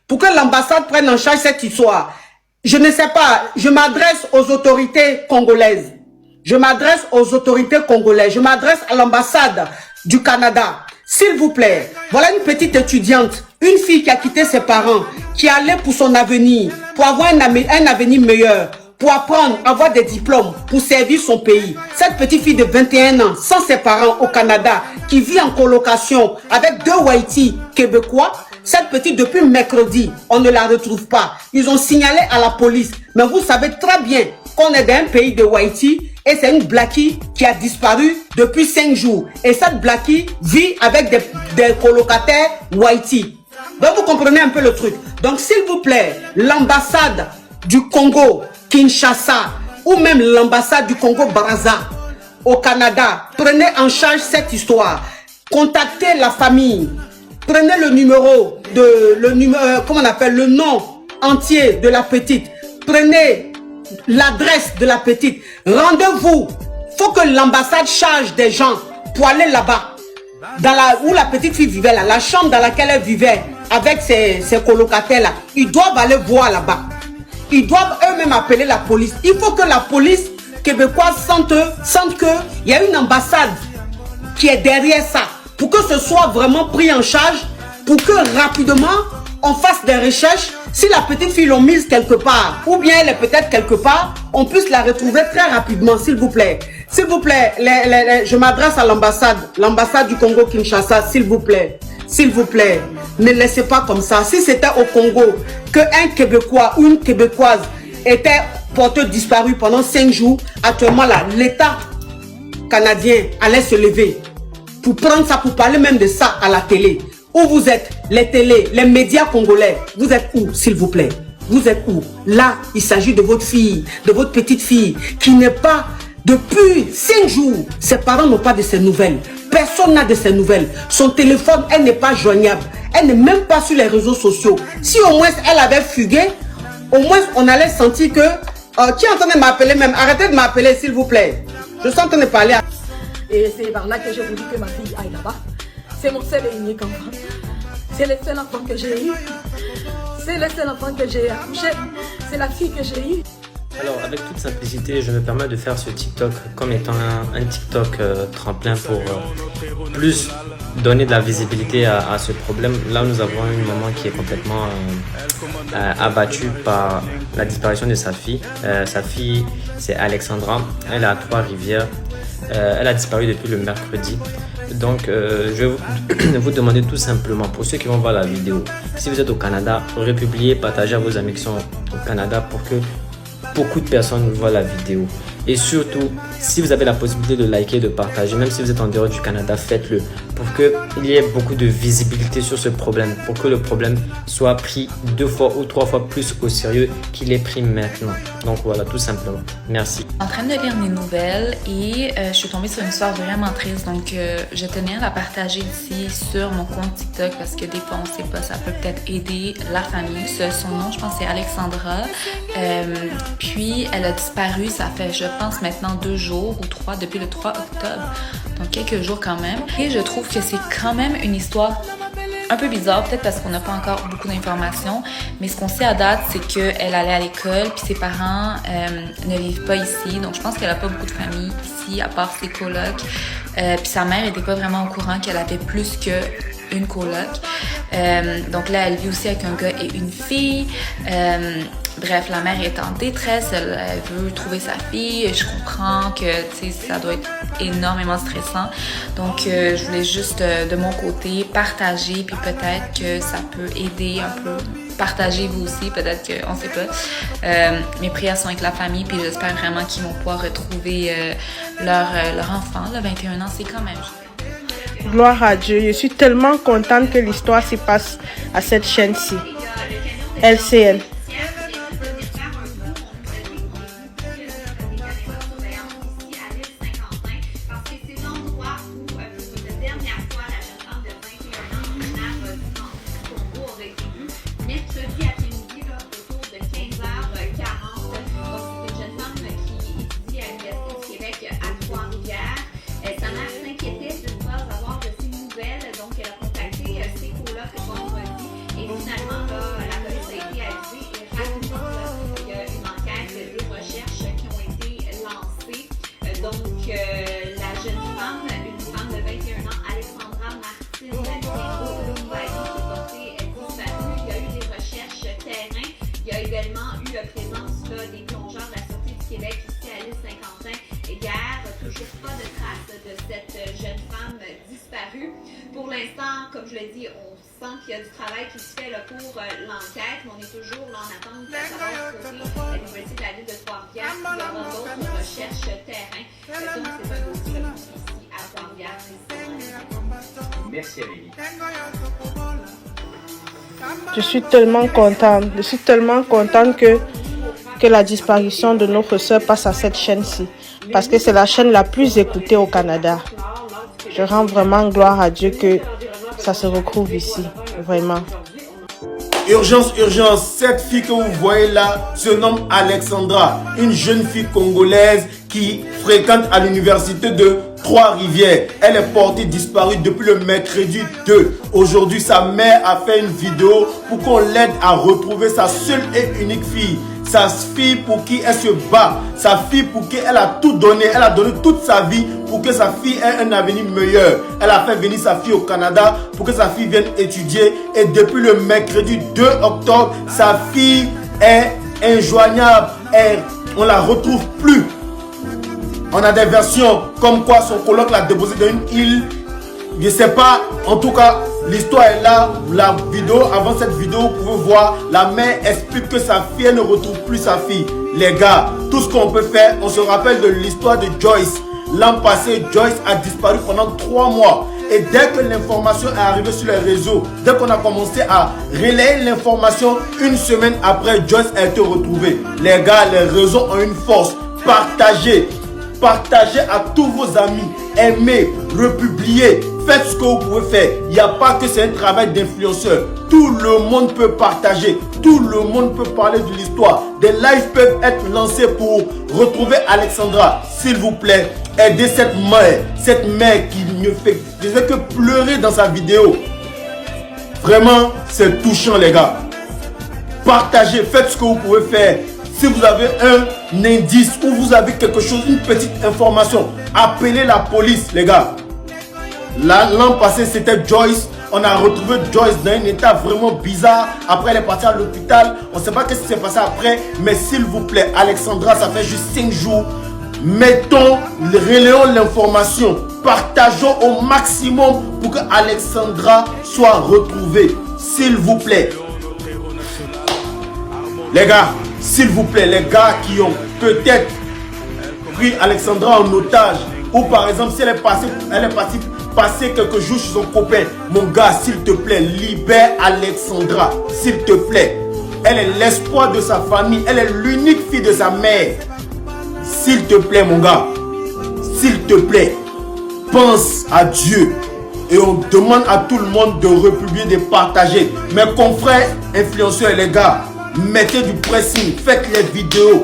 pour que l'ambassade prenne en charge cette histoire. Je ne sais pas, je m'adresse aux autorités congolaises. Je m'adresse aux autorités congolaises. Je m'adresse à l'ambassade du Canada. S'il vous plaît, voilà une petite étudiante, une fille qui a quitté ses parents, qui allait pour son avenir, pour avoir un avenir meilleur, pour apprendre, avoir des diplômes, pour servir son pays. Cette petite fille de 21 ans, sans ses parents au Canada, qui vit en colocation avec 2 Haïti québécois, cette petite, depuis mercredi, on ne la retrouve pas. Ils ont signalé à la police. Mais vous savez très bien qu'on est dans un pays de Haïti et c'est une Blackie qui a disparu depuis 5 jours. Et cette Blackie vit avec des colocataires Haïti. Donc vous comprenez un peu le truc. Donc s'il vous plaît, l'ambassade du Congo, Kinshasa, ou même l'ambassade du Congo-Brazza au Canada, prenez en charge cette histoire. Contactez la famille. Prenez le numéro, comment on appelle, le nom entier de la petite. Prenez l'adresse de la petite. Rendez-vous. Il faut que l'ambassade charge des gens pour aller là-bas. Où la petite fille vivait, là, la chambre dans laquelle elle vivait avec ses colocataires-là. Ils doivent aller voir là-bas. Ils doivent eux-mêmes appeler la police. Il faut que la police québécoise sente qu'il y a une ambassade qui est derrière ça. Pour que ce soit vraiment pris en charge, pour que rapidement on fasse des recherches. Si la petite fille l'ont mise quelque part, ou bien elle est peut-être quelque part, on puisse la retrouver très rapidement, s'il vous plaît. S'il vous plaît, je m'adresse à l'ambassade du Congo-Kinshasa, s'il vous plaît. S'il vous plaît, ne laissez pas comme ça. Si c'était au Congo qu'un Québécois ou une Québécoise était porté disparu pendant 5 jours, actuellement là, l'État canadien allait se lever pour prendre ça, pour parler même de ça à la télé. Où vous êtes, les télés, les médias congolais, vous êtes où, s'il vous plaît? Vous êtes où? Là, il s'agit de votre fille, de votre petite fille, qui n'est pas, depuis 5 jours, ses parents n'ont pas de ses nouvelles. Personne n'a de ses nouvelles. Son téléphone, elle n'est pas joignable. Elle n'est même pas sur les réseaux sociaux. Si au moins elle avait fugué, au moins on allait sentir que... qui est en train de m'appeler même? Arrêtez de m'appeler, s'il vous plaît. Je suis en train de parler à... Et c'est par là que je vous dis que ma fille aille là-bas. C'est mon seul et unique enfant. C'est le seul enfant que j'ai eu. C'est le seul enfant que j'ai accouché. C'est la fille que j'ai eue. Alors, avec toute simplicité, je me permets de faire ce TikTok comme étant un TikTok tremplin pour plus donner de la visibilité à ce problème. Là, nous avons une maman qui est complètement abattue par la disparition de sa fille. Sa fille, c'est Alexandra. Elle est à Trois-Rivières. Elle a disparu depuis le mercredi. Donc, je vais vous demander tout simplement, pour ceux qui vont voir la vidéo, si vous êtes au Canada, republiez, partagez à vos amis qui sont au Canada pour que beaucoup de personnes voient la vidéo. Et surtout, si vous avez la possibilité de liker, de partager, même si vous êtes en dehors du Canada, faites-le pour qu'il y ait beaucoup de visibilité sur ce problème, pour que le problème soit pris 2 fois ou 3 fois plus au sérieux qu'il est pris maintenant. Donc voilà, tout simplement. Merci. En train de lire mes nouvelles et je suis tombée sur une histoire vraiment triste, donc je tenais à la partager ici sur mon compte TikTok parce que des fois on sait pas, ça peut peut-être aider la famille. Son nom, je pense, c'est Alexandra. Puis elle a disparu, ça fait, je pense, maintenant 2 jours ou 3, depuis le 3 octobre, donc quelques jours quand même. Et je trouve que c'est quand même une histoire un peu bizarre, peut-être parce qu'on n'a pas encore beaucoup d'informations, mais ce qu'on sait à date, c'est qu'elle allait à l'école, puis ses parents ne vivent pas ici, donc je pense qu'elle n'a pas beaucoup de famille ici, à part ses colocs. Puis sa mère n'était pas vraiment au courant qu'elle avait plus qu'une coloc. Donc là, elle vit aussi avec un gars et une fille. Bref, la mère est en détresse, elle veut trouver sa fille. Je comprends que ça doit être énormément stressant. Donc, je voulais juste, de mon côté, partager, puis peut-être que ça peut aider un peu. Partagez vous aussi, peut-être qu'on ne sait pas. Mes prières sont avec la famille, puis j'espère vraiment qu'ils vont pouvoir retrouver leur enfant. Là, 21 ans, c'est quand même... Gloire à Dieu, je suis tellement contente que l'histoire se passe à cette chaîne-ci. LCN. Mercredi après-midi, autour de 15h40. Donc, c'est une jeune femme qui étudie à l'Université du Québec à Trois-Rivières. Sa mère s'inquiétait de ne pas avoir de ses nouvelles, donc elle a contacté ses colocs vendredi. Et finalement, là, la pour l'instant, comme je l'ai dit, on sent qu'il y a du travail qui se fait là, pour l'enquête, mais on est toujours là, en attente de savoir côté la université de la ville de Trois-Rivières s'il y aura d'autres recherches terrain. Donc, c'est un dossier ici à Trois-Rivières. Merci Amélie. Je suis tellement contente que la disparition de notre sœur passe à cette chaîne-ci. Parce que c'est la chaîne la plus écoutée au Canada. Je rends vraiment gloire à Dieu que ça se retrouve ici. Vraiment. Urgence, urgence, cette fille que vous voyez là se nomme Alexandra, une jeune fille congolaise qui fréquente à l'université de Trois-Rivières. Elle est portée disparue depuis le mercredi 2. Aujourd'hui, sa mère a fait une vidéo pour qu'on l'aide à retrouver sa seule et unique fille. Sa fille pour qui elle se bat, sa fille pour qui elle a tout donné, elle a donné toute sa vie pour que sa fille ait un avenir meilleur. Elle a fait venir sa fille au Canada pour que sa fille vienne étudier et depuis le mercredi 2 octobre, sa fille est injoignable et on la retrouve plus. On a des versions comme quoi son coloc l'a déposé dans une île. Je sais pas, en tout cas, l'histoire est là. La vidéo, avant cette vidéo, vous pouvez voir, la mère explique que sa fille ne retrouve plus sa fille. Les gars, tout ce qu'on peut faire, on se rappelle de l'histoire de Joyce. L'an passé, Joyce a disparu pendant 3 mois. Et dès que l'information est arrivée sur les réseaux, dès qu'on a commencé à relayer l'information, une semaine après, Joyce a été retrouvée. Les gars, les réseaux ont une force. Partagez. Partagez à tous vos amis, aimez, republiez, faites ce que vous pouvez faire. Il n'y a pas que c'est un travail d'influenceur. Tout le monde peut partager, tout le monde peut parler de l'histoire. Des lives peuvent être lancés pour retrouver Alexandra. S'il vous plaît, aidez cette mère qui ne faisait que pleurer dans sa vidéo. Vraiment, c'est touchant les gars. Partagez, faites ce que vous pouvez faire. Si vous avez un indice ou vous avez quelque chose, une petite information, appelez la police, les gars. L'an passé, c'était Joyce. On a retrouvé Joyce dans un état vraiment bizarre. Après, elle est partie à l'hôpital. On ne sait pas ce qui s'est passé après. Mais s'il vous plaît, Alexandra, ça fait juste 5 jours. Relayons l'information. Partageons au maximum pour que Alexandra soit retrouvée. S'il vous plaît. Les gars. S'il vous plaît, les gars qui ont peut-être pris Alexandra en otage, ou par exemple, si elle est partie passer quelques jours chez son copain, mon gars, s'il te plaît, libère Alexandra, s'il te plaît. Elle est l'espoir de sa famille, elle est l'unique fille de sa mère. S'il te plaît, mon gars, s'il te plaît, pense à Dieu. Et on demande à tout le monde de republier, de partager. Mes confrères influenceurs, les gars, mettez du pressing, faites les vidéos.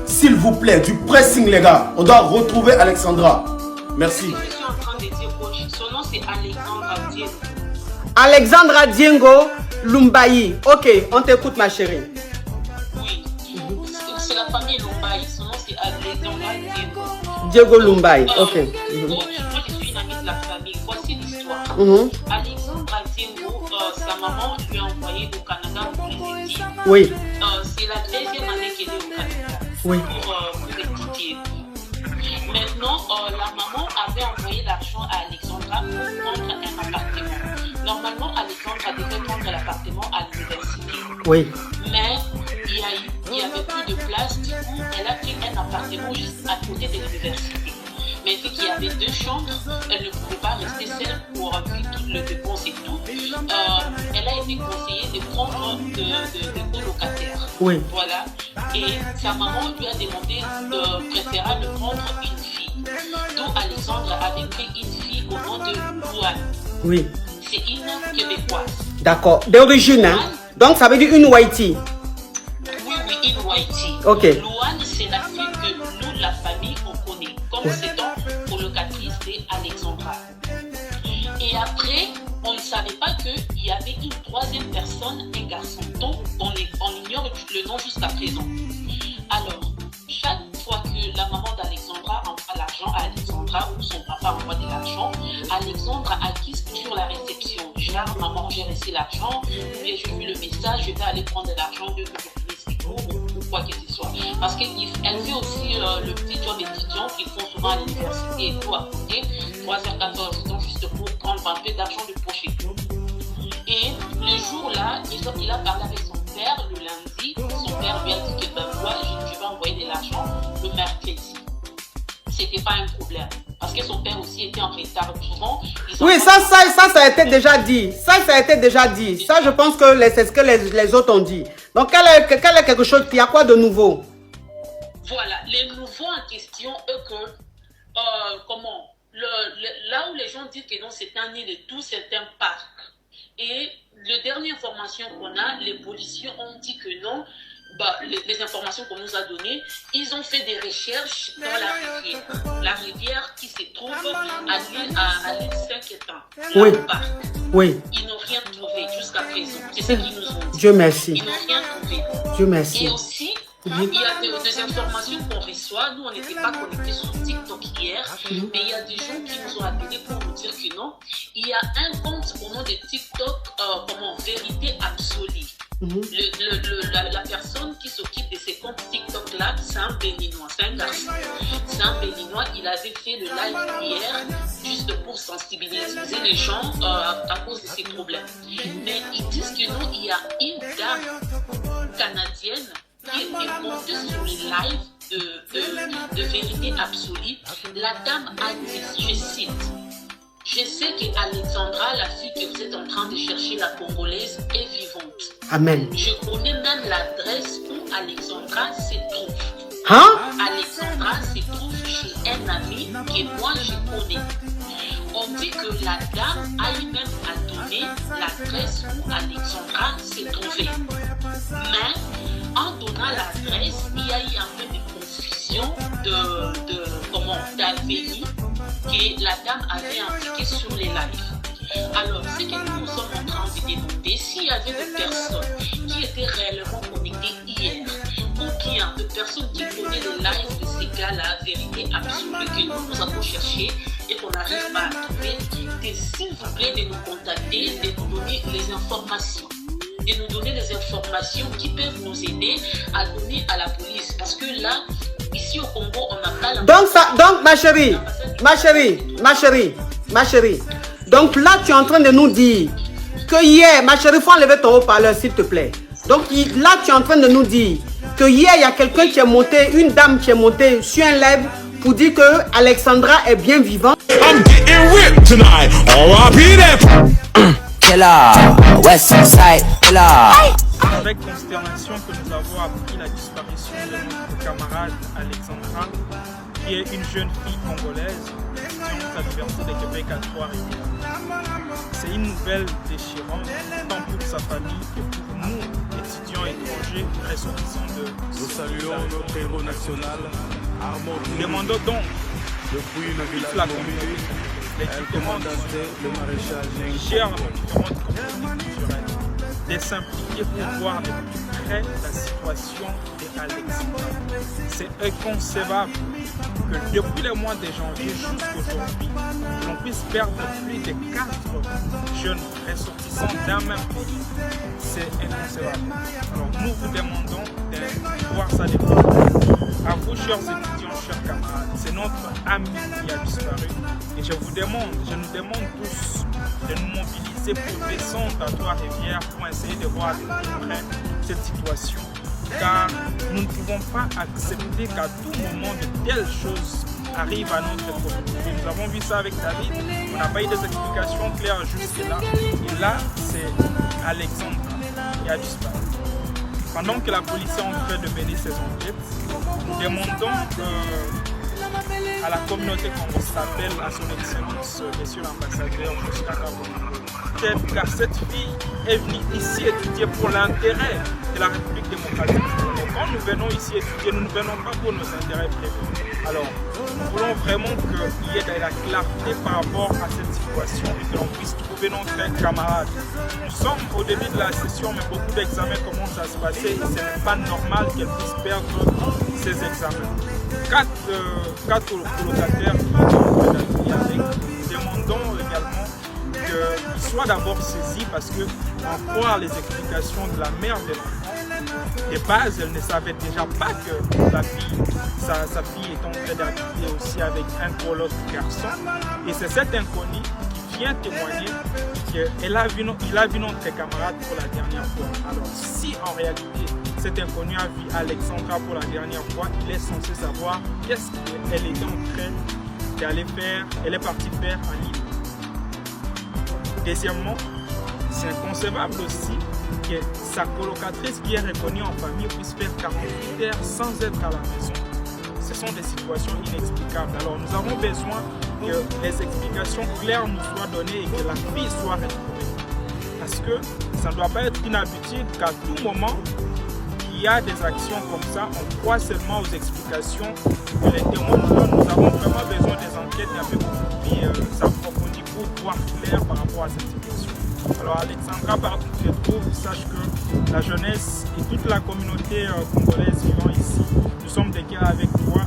S'il vous plaît, du pressing les gars. On doit retrouver Alexandra. Merci. Je suis en train de dire, son nom c'est Alexandra Diengo. Alexandra Diengo Lumbayi. Ok, on t'écoute ma chérie. Oui, c'est la famille Lumbayi. Son nom c'est Alexandra Diengo. Diego Lumbayi, ok. Moi je suis une amie de la famille. Voici l'histoire. Alexandra Diengo, sa maman lui a envoyé au Canada pour les études. Oui. C'est la deuxième année qu'elle est au Canada. Oui. Pour étudier. Maintenant, la maman avait envoyé l'argent à Alexandra pour prendre un appartement. Normalement, Alexandra devait prendre l'appartement à l'université. Oui. Mais il n'y avait plus de place, du coup, elle a pris un appartement juste à côté de l'université. Mais vu qu'il y avait 2 chambres, elle ne pouvait pas rester seule pour vivre toutes les dépenses et tout. Elle a été conseillée de prendre de colocataires. Oui. Voilà. Et sa maman lui a demandé de préférer de prendre une fille. Donc Alexandre avait pris une fille au nom de Louane. Oui. C'est une Québécoise. D'accord. D'origine, hein? Donc ça veut dire une Whitey. Oui, une Whitey. Ok. Louane, c'est la fille que nous, la famille, on connaît. Comme étant colocatrice d'Alexandra. Et après, on ne savait pas qu'il y avait une 3e personne, un garçon. Donc, on ignore le nom jusqu'à présent. Alors, chaque fois que la maman d'Alexandra envoie l'argent à Alexandra ou son papa envoie de l'argent, Alexandra acquise toujours la réception. Genre, maman, j'ai reçu l'argent, ou bien j'ai vu le message, je vais aller prendre l'argent de ou quoi que ce soit. Parce qu'elle fait aussi le petit job étudiant qu'ils font souvent à l'université et tout à côté, 3h14, donc juste pour prendre un peu d'argent de poche et tout. Et le jour-là, il a parlé avec son père le lundi. Son père lui a dit que ben moi, je vais envoyer de l'argent le mercredi. C'était pas un problème. Parce que son père aussi était en retard. Souvent, oui, ça a été déjà dit. Ça a été déjà dit. Ça, je pense que c'est ce que les autres ont dit. Donc, quel est quelque chose, il y a quoi de nouveau? Voilà, les nouveaux en question, eux, que, là où les gens disent que non, c'est un nid de tout, c'est un parc. Et la dernière information qu'on a, les policiers ont dit que non, bah, les informations qu'on nous a données, ils ont fait des recherches dans la rivière qui se trouve à l'île Saint-Quentin, oui. le parc. Oui. Ils n'ont rien trouvé jusqu'à présent. C'est ce qu'ils nous ont dit. Dieu merci. Ils n'ont rien trouvé. Dieu merci. Et aussi, il y a des informations qu'on reçoit. Nous, on n'était pas connectés sur TikTok hier, mais il y a des gens qui nous ont appelés pour nous dire que non. Il y a un compte au nom de TikTok, Vérité Absolue. La personne qui s'occupe de ces comptes TikTok-là, c'est un Béninois, c'est un garçon. C'est un Béninois, il avait fait le live hier juste pour sensibiliser les gens à cause de ces problèmes. Mais ils disent que non, il y a une dame canadienne qui était montée sur le live de Vérité Absolue. La dame a dit, je cite, « Je sais qu'Alexandra, la fille que vous êtes en train de chercher, la Congolaise, est vivante. Amen. Je connais même l'adresse où Alexandra se trouve. Hein? Alexandra se trouve chez un ami que moi je connais. On dit que la dame a eu même à donner l'adresse où Alexandra se trouvait. Mais en donnant l'adresse, il y a eu un peu de confusion d'avenir que la dame avait indiqué sur les lives. Alors, ce que nous sommes en train de demander, s'il y avait des personnes qui étaient réellement connectées hier, ou bien des personnes qui connaissent les lives de ces gars-là, Vérité Absolue, que nous avons cherché et qu'on n'arrive pas à trouver, s'il vous plaît de nous contacter, de nous donner les informations. De nous donner les informations qui peuvent nous aider à donner à la police. Parce que là, ici au Congo, on n'a pas la... Donc ma chérie. Donc là, tu es en train de nous dire que hier, ma chérie, il faut enlever ton haut-parleur, s'il te plaît. Donc là, tu es en train de nous dire que hier, il y a quelqu'un qui est monté, une dame qui est montée sur un live pour dire que Alexandra est bien vivante. I'm getting whipped tonight. Avec consternation que nous avons appris la disparition de notre camarade Alexandra, qui est une jeune fille congolaise, étudiante à l'Université de Québec à Trois-Rivières. C'est une nouvelle déchirante, tant pour sa famille que pour nous, étudiants étrangers ressortissants de... Nous saluons notre héros national, Armand. Nous demandons donc, depuis la communauté, les différentes qui gèrent nos différentes communautés culturelles, de s'impliquer pour voir de plus près la situation d'Alexandra. C'est inconcevable que depuis le mois de janvier jusqu'aujourd'hui, l'on puisse perdre plus de 4 jeunes ressortissants d'un même pays. C'est inconcevable. Alors nous vous demandons de voir ça de plus. À vous, chers étudiants, chers camarades, c'est notre ami qui a disparu. Et je nous demande tous de nous mobiliser pour descendre à Trois-Rivières pour essayer de voir de plus près cette situation. Car nous ne pouvons pas accepter qu'à tout moment de telles choses arrivent à notre communauté. Nous avons vu ça avec David, on n'a pas eu des explications claires jusque-là. Et là, c'est Alexandra qui a disparu. Pendant que la police est en train de mener ses enquêtes, nous demandons à la communauté qu'on s'appelle à son excellence, monsieur l'ambassadeur Josika Kabongo, car cette fille est venue ici étudier pour l'intérêt de la République démocratique. Et quand nous venons ici étudier, nous ne venons pas pour nos intérêts privés. Alors, nous voulons vraiment qu'il y ait de la clarté par rapport à cette situation et que l'on puisse trouver notre camarade. Nous sommes au début de la session, mais beaucoup d'examens commencent à se passer et ce n'est pas normal qu'elle puisse perdre ses examens. 4 colocataires qui ont été avec, nous demandons également qu'ils soient d'abord saisis parce que, en croire les explications de la mère de l'enfant, de base, elle ne savait déjà pas que sa fille est en train d'habiter aussi avec un coloc garçon. Et c'est cet inconnu qui vient témoigner qu'il a vu notre camarade pour la dernière fois. Alors si en réalité cet inconnu a vu Alexandra pour la dernière fois, il est censé savoir qu'est-ce qu'elle était en train d'aller faire, elle est partie faire à Lille. Deuxièmement, c'est inconcevable aussi que sa colocatrice qui est reconnue en famille puisse faire 48 heures sans être à la maison. Ce sont des situations inexplicables. Alors nous avons besoin que les explications claires nous soient données et que la fille soit retrouvée. Parce que ça ne doit pas être une habitude qu'à tout moment, il y a des actions comme ça, on croit seulement aux explications que les témoins nous donnent. Nous avons vraiment besoin des enquêtes un peu plus approfondies pour voir clair par rapport à cette situation. Alors Alexandra, partout où tu te trouves, sache que la jeunesse et toute la communauté congolaise vivant ici, nous sommes des gars avec toi.